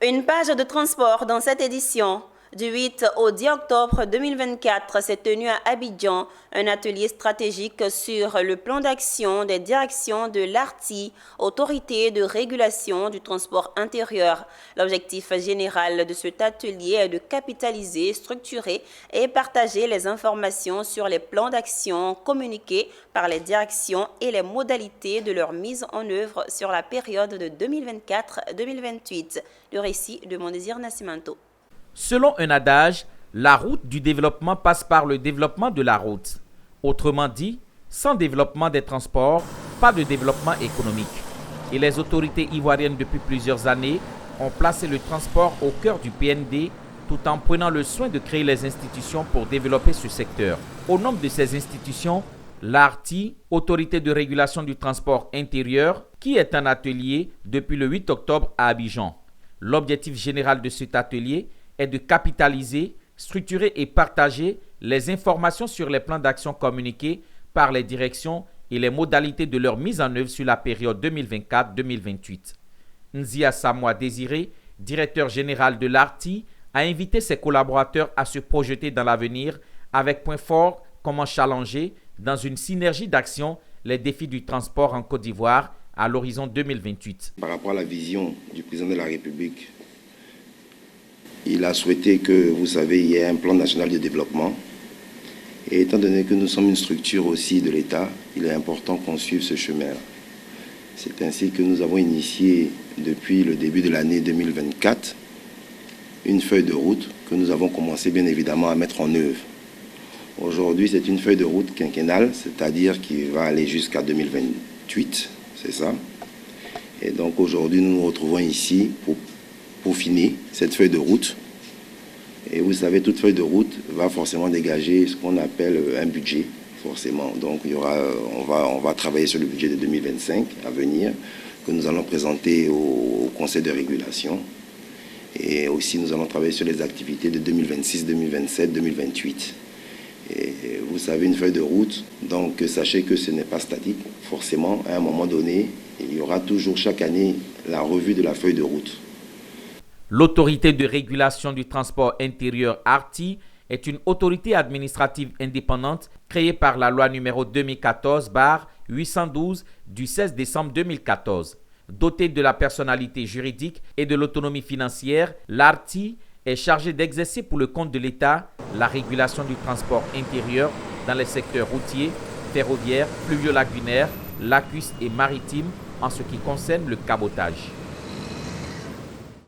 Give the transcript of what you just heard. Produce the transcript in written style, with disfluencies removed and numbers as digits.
Une page de transport dans cette édition. Du 8 au 10 octobre 2024 s'est tenu à Abidjan un atelier stratégique sur le plan d'action des directions de l'ARTI, Autorité de régulation du transport intérieur. L'objectif général de cet atelier est de capitaliser, structurer et partager les informations sur les plans d'action communiqués par les directions et les modalités de leur mise en œuvre sur la période de 2024-2028. Le récit de Mondésir Nascimento. Selon un adage, la route du développement passe par le développement de la route. Autrement dit, sans développement des transports, pas de développement économique. Et les autorités ivoiriennes depuis plusieurs années ont placé le transport au cœur du PND tout en prenant le soin de créer les institutions pour développer ce secteur. Au nombre de ces institutions, l'ARTI, Autorité de régulation du transport intérieur, qui est un atelier depuis le 8 octobre à Abidjan. L'objectif général de cet atelier est de capitaliser, structurer et partager les informations sur les plans d'action communiqués par les directions et les modalités de leur mise en œuvre sur la période 2024-2028. Nzia Samoa Désiré, directeur général de l'ARTI, a invité ses collaborateurs à se projeter dans l'avenir avec point fort comment challenger dans une synergie d'action les défis du transport en Côte d'Ivoire à l'horizon 2028. Par rapport à la vision du président de la République, il a souhaité que, vous savez, il y ait un plan national de développement. Et étant donné que nous sommes une structure aussi de l'État, il est important qu'on suive ce chemin. C'est ainsi que nous avons initié, depuis le début de l'année 2024, une feuille de route que nous avons commencé bien évidemment à mettre en œuvre. Aujourd'hui, c'est une feuille de route quinquennale, c'est-à-dire qui va aller jusqu'à 2028, c'est ça. Et donc aujourd'hui, nous nous retrouvons ici pour finir cette feuille de route. Et vous savez, toute feuille de route va forcément dégager ce qu'on appelle un budget, forcément. Donc il y aura, on va travailler sur le budget de 2025 à venir, que nous allons présenter au Conseil de régulation. Et aussi, nous allons travailler sur les activités de 2026, 2027, 2028. Et vous savez, une feuille de route, donc sachez que ce n'est pas statique. Forcément, à un moment donné, il y aura toujours chaque année la revue de la feuille de route. L'autorité de régulation du transport intérieur ARTI est une autorité administrative indépendante créée par la loi numéro 2014/812 du 16 décembre 2014. Dotée de la personnalité juridique et de l'autonomie financière, l'ARTI est chargée d'exercer pour le compte de l'État la régulation du transport intérieur dans les secteurs routiers, ferroviaires, pluvio-lagunaires, lacustres et maritimes en ce qui concerne le cabotage.